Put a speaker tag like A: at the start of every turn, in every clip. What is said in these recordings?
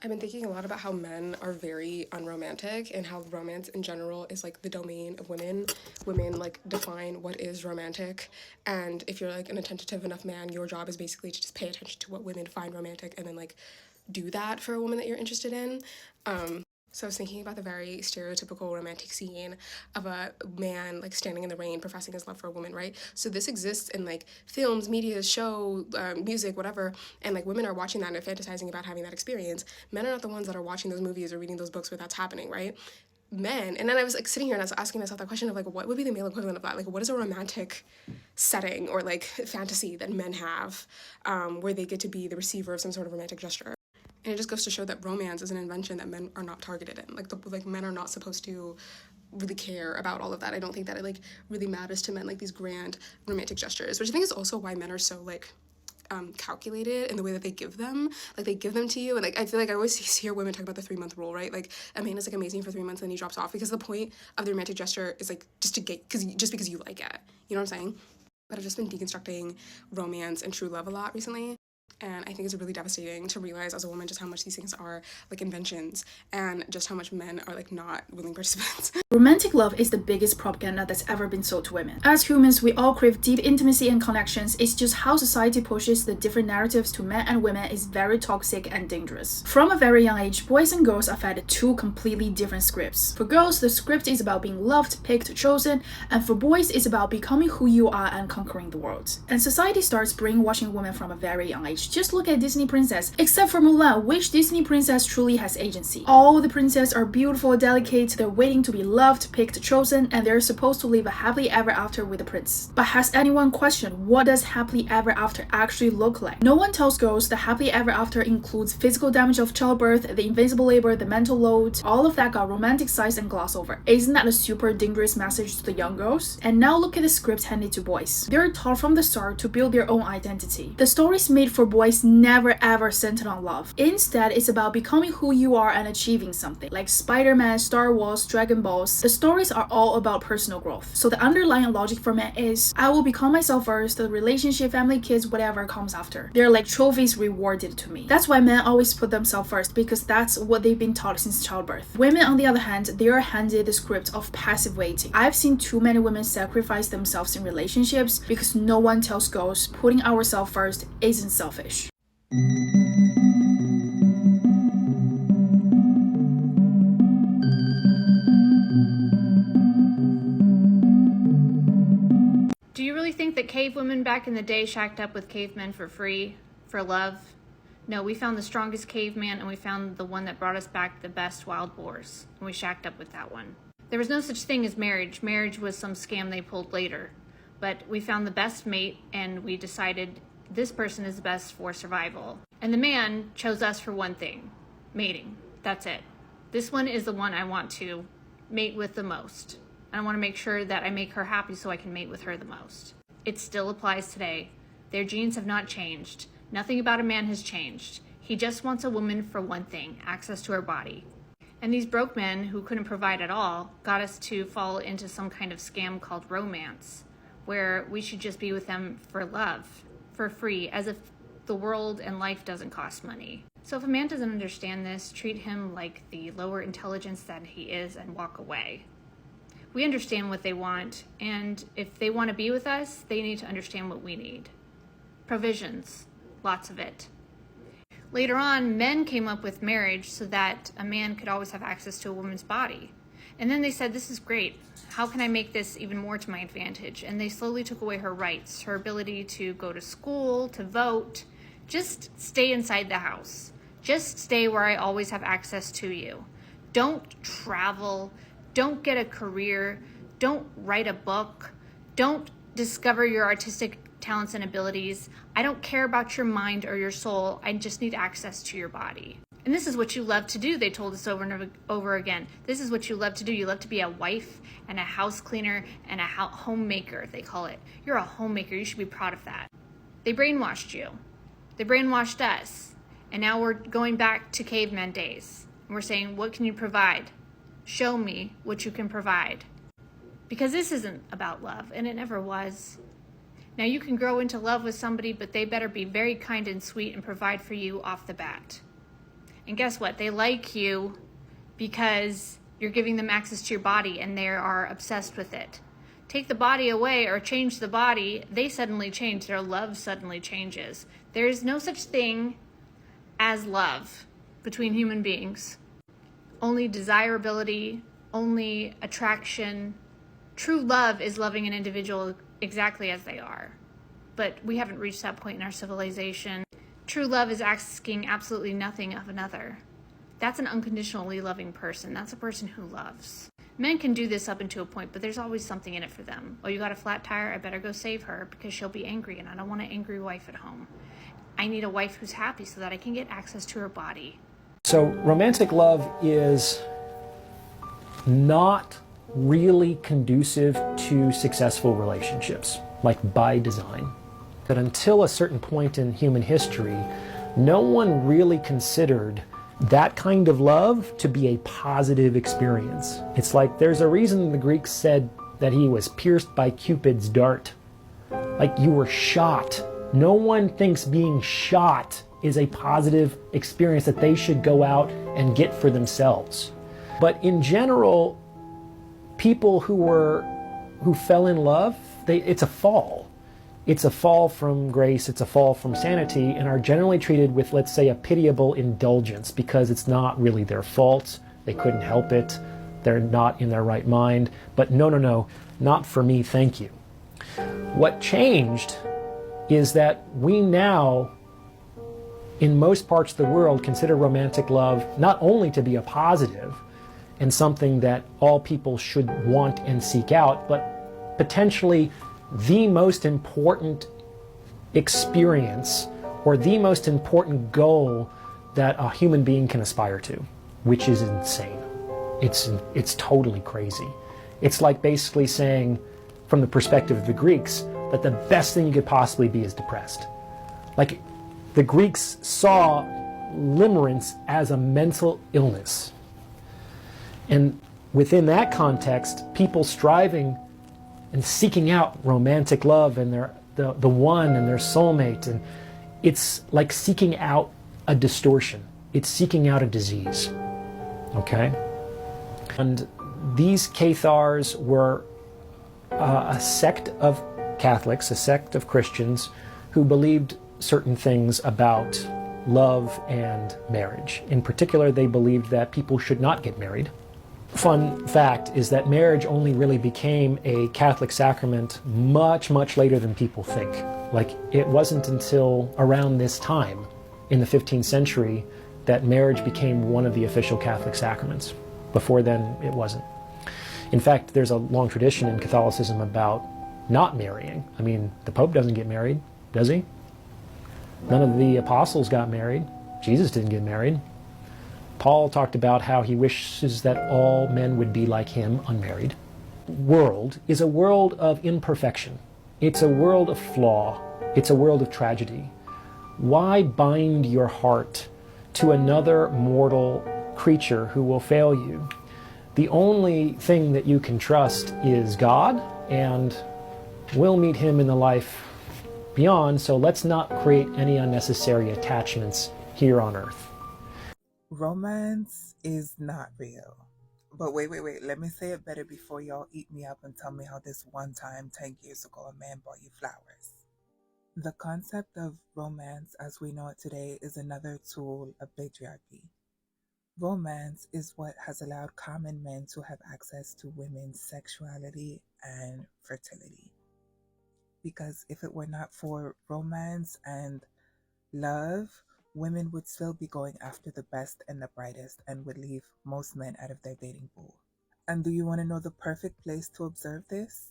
A: I've been thinking a lot about how men are very unromantic and how romance in general is like the domain of women. Women like define what is romantic, and if you're like an attentive enough man, your job is basically to just pay attention to what women find romantic and then like do that for a woman that you're interested in. So I was thinking about the very stereotypical romantic scene of a man like standing in the rain professing his love for a woman, right? So this exists in like films, media, show, music, whatever, and like women are watching that and fantasizing about having that experience. Men are not the ones that are watching those movies or reading those books where that's happening, right? Men, and then I was like sitting here and I was asking myself that question of like, what would be the male equivalent of that? Like, what is a romantic setting or like fantasy that men have, where they get to be the receiver of some sort of romantic gesture? And it just goes to show that romance is an invention that men are not targeted in. Like men are not supposed to really care about all of that. I don't think that it like really matters to men, like these grand romantic gestures, which I think is also why men are so like calculated in the way that they give them. Like they give them to you, and like I feel like I always hear women talk about the 3-month rule, right? Like a man is like amazing for 3 months and then he drops off because the point of the romantic gesture is like just to get because you like it. You know what I'm saying? But I've just been deconstructing romance and true love a lot recently. And I think it's really devastating to realize as a woman just how much these things are like inventions and just how much men are like not willing participants.
B: Romantic love is the biggest propaganda that's ever been sold to women. As humans, we all crave deep intimacy and connections. It's just how society pushes the different narratives to men and women is very toxic and dangerous. From a very young age, boys and girls are fed two completely different scripts. For girls, the script is about being loved, picked, chosen, and for boys, it's about becoming who you are and conquering the world. And society starts brainwashing women from a very young age. Just look at Disney princess. Except for Mulan, which Disney princess truly has agency? All the princesses are beautiful, delicate, they're waiting to be loved, picked, chosen, and they're supposed to live a happily ever after with the prince. But has anyone questioned what does happily ever after actually look like? No one tells girls that happily ever after includes physical damage of childbirth, the invisible labor, the mental load. All of that got romanticized and glossed over. Isn't that a super dangerous message to the young girls? And now look at the script handed to boys. They're taught from the start to build their own identity. The stories made for boys never ever centered on love. Instead, it's about becoming who you are and achieving something. Like Spider-Man, Star Wars, Dragon Balls, the stories are all about personal growth. So the underlying logic for men is, I will become myself first, the relationship, family, kids, whatever comes after. They're like trophies rewarded to me. That's why men always put themselves first, because that's what they've been taught since childbirth. Women, on the other hand, they are handed the script of passive waiting. I've seen too many women sacrifice themselves in relationships because no one tells girls putting ourselves first isn't selfish.
C: Do you really think that cave women back in the day shacked up with cavemen for free, for love? No, we found the strongest caveman and we found the one that brought us back the best wild boars, and we shacked up with that one. There was no such thing as marriage. Marriage was some scam they pulled later. But we found the best mate and we decided this person is best for survival. And the man chose us for one thing, mating. That's it. This one is the one I want to mate with the most. I want to make sure that I make her happy so I can mate with her the most. It still applies today. Their genes have not changed. Nothing about a man has changed. He just wants a woman for one thing, access to her body. And these broke men who couldn't provide at all got us to fall into some kind of scam called romance, where we should just be with them for love, for free, as if the world and life doesn't cost money. So if a man doesn't understand this, treat him like the lower intelligence that he is and walk away. We understand what they want, and if they want to be with us, they need to understand what we need. Provisions, lots of it. Later on, men came up with marriage so that a man could always have access to a woman's body. And then they said, this is great. How can I make this even more to my advantage? And they slowly took away her rights, her ability to go to school, to vote. Just stay inside the house. Just stay where I always have access to you. Don't travel. Don't get a career. Don't write a book. Don't discover your artistic talents and abilities. I don't care about your mind or your soul. I just need access to your body. And this is what you love to do, they told us over and over again. This is what you love to do. You love to be a wife and a house cleaner and a homemaker, they call it. You're a homemaker. You should be proud of that. They brainwashed you. They brainwashed us. And now we're going back to caveman days. And we're saying, what can you provide? Show me what you can provide. Because this isn't about love, and it never was. Now you can grow into love with somebody, but they better be very kind and sweet and provide for you off the bat. And guess what? They like you because you're giving them access to your body and they are obsessed with it. Take the body away or change the body, they suddenly change. Their love suddenly changes. There is no such thing as love between human beings. Only desirability, only attraction. True love is loving an individual exactly as they are. But we haven't reached that point in our civilization. True love is asking absolutely nothing of another. That's an unconditionally loving person. That's a person who loves. Men can do this up until a point, but there's always something in it for them. Oh, you got a flat tire? I better go save her because she'll be angry and I don't want an angry wife at home. I need a wife who's happy so that I can get access to her body.
D: So romantic love is not really conducive to successful relationships, like by design. But until a certain point in human history, no one really considered that kind of love to be a positive experience. It's like there's a reason the Greeks said that he was pierced by Cupid's dart. Like you were shot. No one thinks being shot is a positive experience that they should go out and get for themselves. But in general, people who fell in love, it's a fall. It's a fall from grace, it's a fall from sanity, and are generally treated with, let's say, a pitiable indulgence because it's not really their fault. They couldn't help it. They're not in their right mind. But no, not for me, thank you. What changed is that we now, in most parts of the world, consider romantic love not only to be a positive and something that all people should want and seek out, but potentially the most important experience or the most important goal that a human being can aspire to, which is insane. It's totally crazy. It's like basically saying, from the perspective of the Greeks, that the best thing you could possibly be is depressed. Like, the Greeks saw limerence as a mental illness. And within that context, people striving and seeking out romantic love and the one and their soulmate, and it's like seeking out a distortion. It's seeking out a disease. Okay? And these Cathars were a sect of Catholics, a sect of Christians who believed certain things about love and marriage. In particular, they believed that people should not get married. Fun fact is that marriage only really became a Catholic sacrament much, much later than people think. Like, it wasn't until around this time, in the 15th century, that marriage became one of the official Catholic sacraments. Before then, it wasn't. In fact, there's a long tradition in Catholicism about not marrying. I mean, the Pope doesn't get married, does he? None of the apostles got married. Jesus didn't get married. Paul talked about how he wishes that all men would be like him, unmarried. World is a world of imperfection. It's a world of flaw. It's a world of tragedy. Why bind your heart to another mortal creature who will fail you? The only thing that you can trust is God, and we'll meet him in the life beyond, so let's not create any unnecessary attachments here on earth.
E: Romance is not real. But wait. Let me say it better before y'all eat me up and tell me how this one time 10 years ago a man bought you flowers. The concept of romance as we know it today is another tool of patriarchy. Romance is what has allowed common men to have access to women's sexuality and fertility. Because if it were not for romance and love, women would still be going after the best and the brightest and would leave most men out of their dating pool. And do you want to know the perfect place to observe this?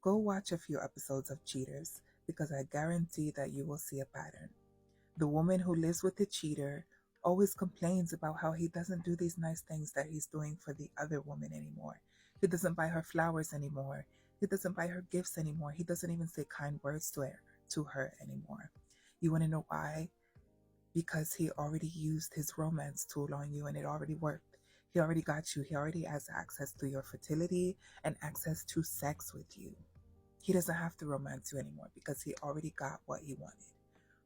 E: Go watch a few episodes of Cheaters, because I guarantee that you will see a pattern. The woman who lives with the cheater always complains about how he doesn't do these nice things that he's doing for the other woman anymore. He doesn't buy her flowers anymore. He doesn't buy her gifts anymore. He doesn't even say kind words to her anymore. You want to know why? Because he already used his romance tool on you and it already worked. He already got you. He already has access to your fertility and access to sex with you. He doesn't have to romance you anymore because he already got what he wanted.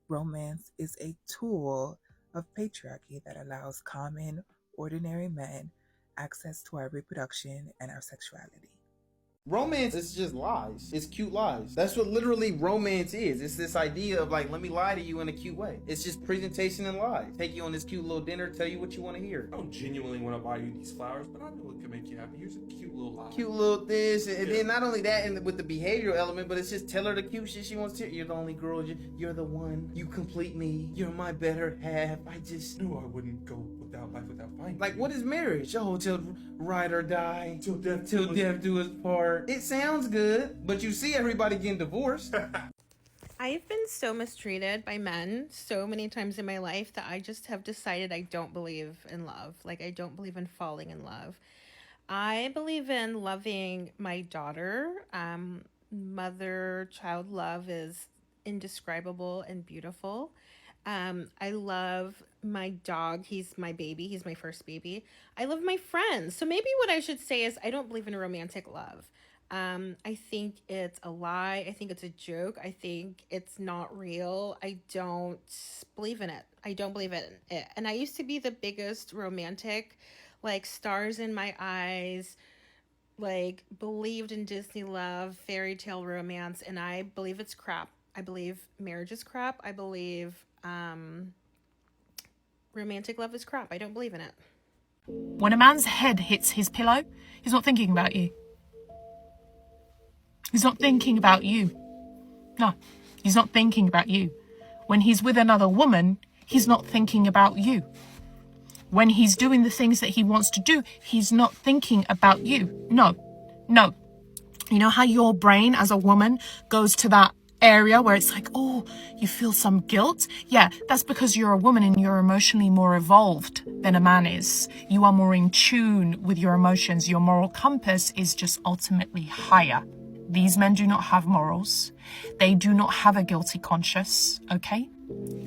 E: Romance is a tool of patriarchy that allows common, ordinary men access to our reproduction and our sexuality.
F: Romance is just lies. It's cute lies. That's what literally romance is. It's this idea of like, let me lie to you in a cute way. It's just presentation and lies. Take you on this cute little dinner, tell you what you want to hear.
G: I don't genuinely want to buy you these flowers, but I know it could make you happy. Here's a cute little lie.
F: Cute little this, and then not only that, and with the behavioral element, but it's just tell her the cute shit she wants to hear. You're the only girl. You're the one. You complete me. You're my better half. I just
G: knew I wouldn't go without life without finding.
F: Like, what is marriage? Oh, till ride or die.
G: Till death
F: do us part. It sounds good, but you see everybody getting divorced.
H: I've been so mistreated by men so many times in my life that I just have decided I don't believe in love. Like, I don't believe in falling in love. I believe in loving my daughter. Mother-child love is indescribable and beautiful. I love my dog. He's my baby. He's my first baby. I love my friends. So maybe what I should say is I don't believe in romantic love. I think it's a lie. I think it's a joke. I think it's not real. I don't believe in it. I don't believe in it. And I used to be the biggest romantic, like stars in my eyes, like believed in Disney love, fairy tale romance, and I believe it's crap. I believe marriage is crap. I believe romantic love is crap. I don't believe in it.
I: When a man's head hits his pillow, he's not thinking about you. He's not thinking about you. No, he's not thinking about you. When he's with another woman, he's not thinking about you. When he's doing the things that he wants to do, he's not thinking about you. No. You know how your brain as a woman goes to that area where it's like, oh, you feel some guilt? Yeah, that's because you're a woman and you're emotionally more evolved than a man is. You are more in tune with your emotions. Your moral compass is just ultimately higher. These men do not have morals. They do not have a guilty conscience, okay?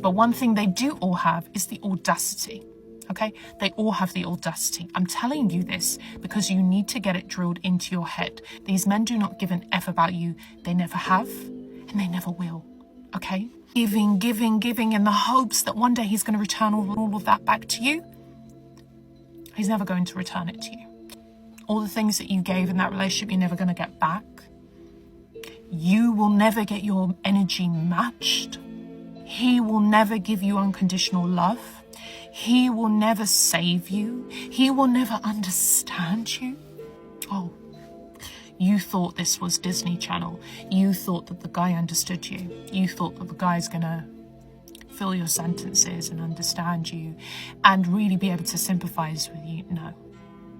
I: But one thing they do all have is the audacity, okay? They all have the audacity. I'm telling you this because you need to get it drilled into your head. These men do not give an F about you. They never have, and they never will, okay? Giving in the hopes that one day he's going to return all of that back to you. He's never going to return it to you. All the things that you gave in that relationship, you're never going to get back. You will never get your energy matched. He will never give you unconditional love. He will never save you. He will never understand you. Oh, you thought this was Disney Channel. You thought that the guy understood you. You thought that the guy's gonna fill your sentences and understand you and really be able to sympathize with you. No,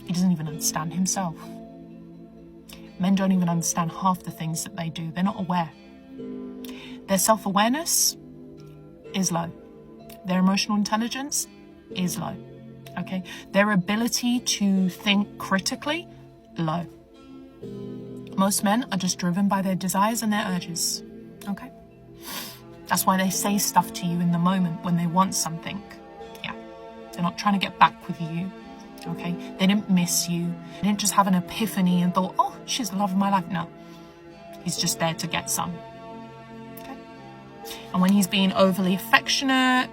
I: he doesn't even understand himself. Men don't even understand half the things that they do. They're not aware. Their self-awareness is low. Their emotional intelligence is low. Okay? Their ability to think critically, low. Most men are just driven by their desires and their urges. Okay? That's why they say stuff to you in the moment when they want something. Yeah. They're not trying to get back with you. Okay? They didn't miss you. They didn't just have an epiphany and thought, oh, she's the love of my life. No. He's just there to get some. Okay? And when he's being overly affectionate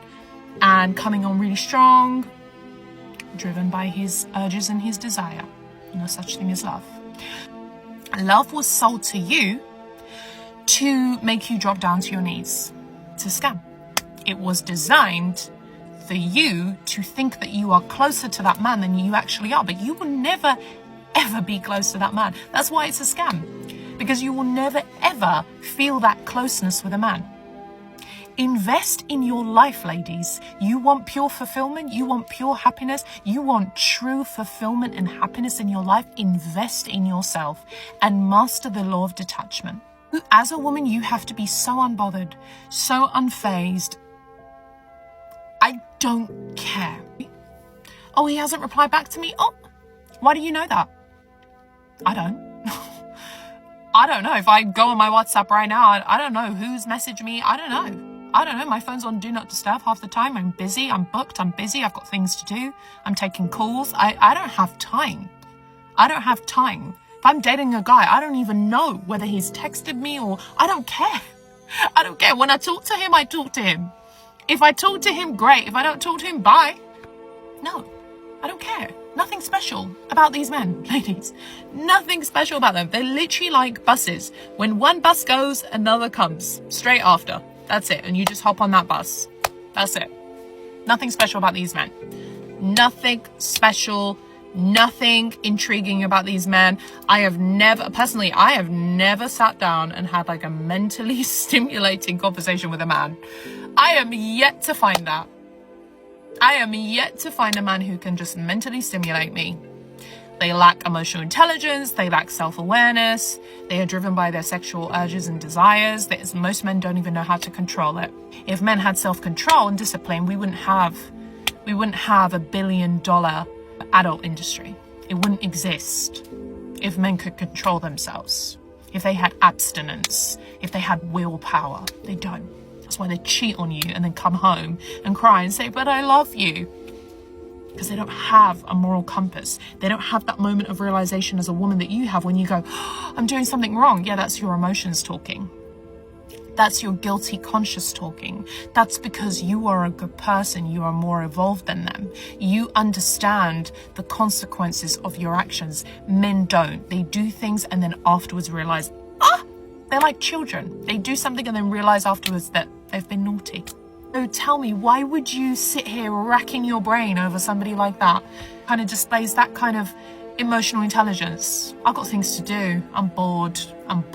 I: and coming on really strong, driven by his urges and his desire. No such thing as love. Love was sold to you to make you drop down to your knees. It's a scam. It was designed for you to think that you are closer to that man than you actually are, but you will never ever be close to that man. That's why it's a scam, because you will never ever feel that closeness with a man. Invest in your life, ladies. You want pure fulfillment, you want pure happiness, you want true fulfillment and happiness in your life. Invest in yourself and master the law of detachment. As a woman, you have to be so unbothered, so unfazed. I don't care. Oh, he hasn't replied back to me? Oh, why do you know that? I don't. I don't know. If I go on my WhatsApp right now, I don't know who's messaged me. I don't know. My phone's on Do Not Disturb half the time. I'm busy. I'm booked. I'm busy. I've got things to do. I'm taking calls. I don't have time. I don't have time. If I'm dating a guy, I don't even know whether he's texted me or I don't care. I don't care. When I talk to him, I talk to him. If I talk to him, great. If I don't talk to him, bye. No, I don't care. Nothing special about these men, ladies. Nothing special about them. They're literally like buses. When one bus goes, another comes straight after. That's it. And you just hop on that bus. That's it. Nothing special about these men. Nothing special, nothing intriguing about these men. I have never sat down and had like a mentally stimulating conversation with a man. I am yet to find that. I am yet to find a man who can just mentally stimulate me. They lack emotional intelligence. They lack self-awareness. They are driven by their sexual urges and desires. Most men don't even know how to control it. If men had self-control and discipline, we wouldn't have $1 billion adult industry. It wouldn't exist if men could control themselves. If they had abstinence, if they had willpower. They don't. That's why they cheat on you and then come home and cry and say, but I love you. Because they don't have a moral compass. They don't have that moment of realization as a woman that you have when you go, oh, I'm doing something wrong. Yeah, that's your emotions talking. That's your guilty conscience talking. That's because you are a good person. You are more evolved than them. You understand the consequences of your actions. Men don't. They do things and then afterwards realize, they're like children. They do something and then realize afterwards that they've been naughty. So tell me, why would you sit here racking your brain over somebody like that? Kind of displays that kind of emotional intelligence. I've got things to do. I'm bored. I've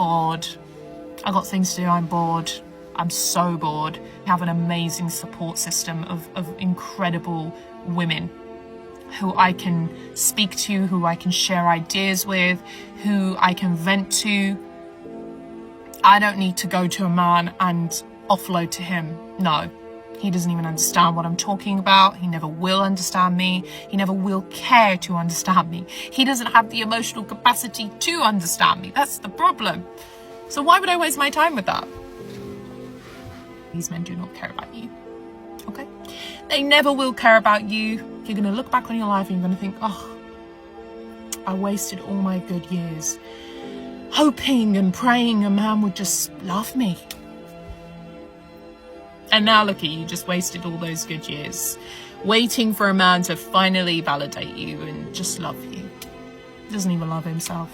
I: got things to do. I'm bored. I'm so bored. We have an amazing support system of incredible women who I can speak to, who I can share ideas with, who I can vent to. I don't need to go to a man and offload to him. No, he doesn't even understand what I'm talking about. He never will understand me. He never will care to understand me. He doesn't have the emotional capacity to understand me. That's the problem. So why would I waste my time with that? These men do not care about you. Okay? They never will care about you. You're going to look back on your life and you're going to think, oh, I wasted all my good years hoping and praying a man would just love me. And now look at you, just wasted all those good years waiting for a man to finally validate you and just love you. He doesn't even love himself.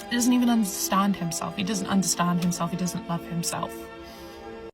I: He doesn't even understand himself. He doesn't understand himself. He doesn't love himself.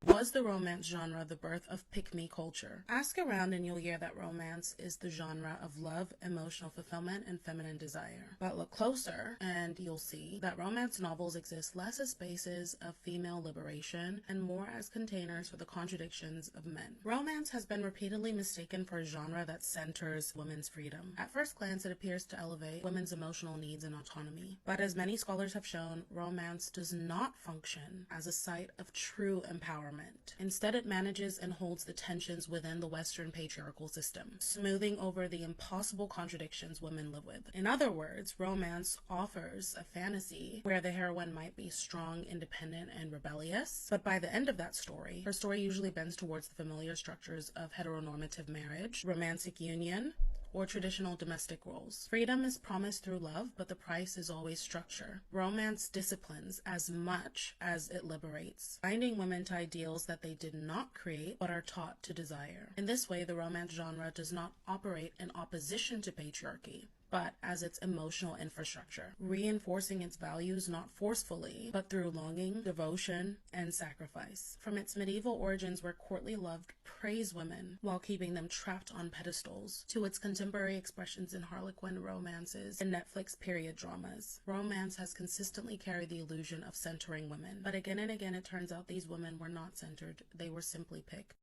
J: Was the romance genre the birth of pick-me culture? Ask around and you'll hear that romance is the genre of love, emotional fulfillment, and feminine desire. But look closer and you'll see that romance novels exist less as spaces of female liberation and more as containers for the contradictions of men. Romance has been repeatedly mistaken for a genre that centers women's freedom. At first glance, it appears to elevate women's emotional needs and autonomy. But as many scholars have shown, romance does not function as a site of true empowerment. Instead, it manages and holds the tensions within the Western patriarchal system, smoothing over the impossible contradictions women live with. In other words, romance offers a fantasy where the heroine might be strong, independent, and rebellious, but by the end of that story, her story usually bends towards the familiar structures of heteronormative marriage, romantic union, or traditional domestic roles. Freedom is promised through love, but the price is always structure. Romance disciplines as much as it liberates, binding women to ideals that they did not create but are taught to desire. In this way, the romance genre does not operate in opposition to patriarchy, but as its emotional infrastructure, reinforcing its values not forcefully, but through longing, devotion, and sacrifice. From its medieval origins where courtly love praised women while keeping them trapped on pedestals, to its contemporary expressions in Harlequin romances and Netflix period dramas, romance has consistently carried the illusion of centering women. But again and again, it turns out these women were not centered, they were simply picked.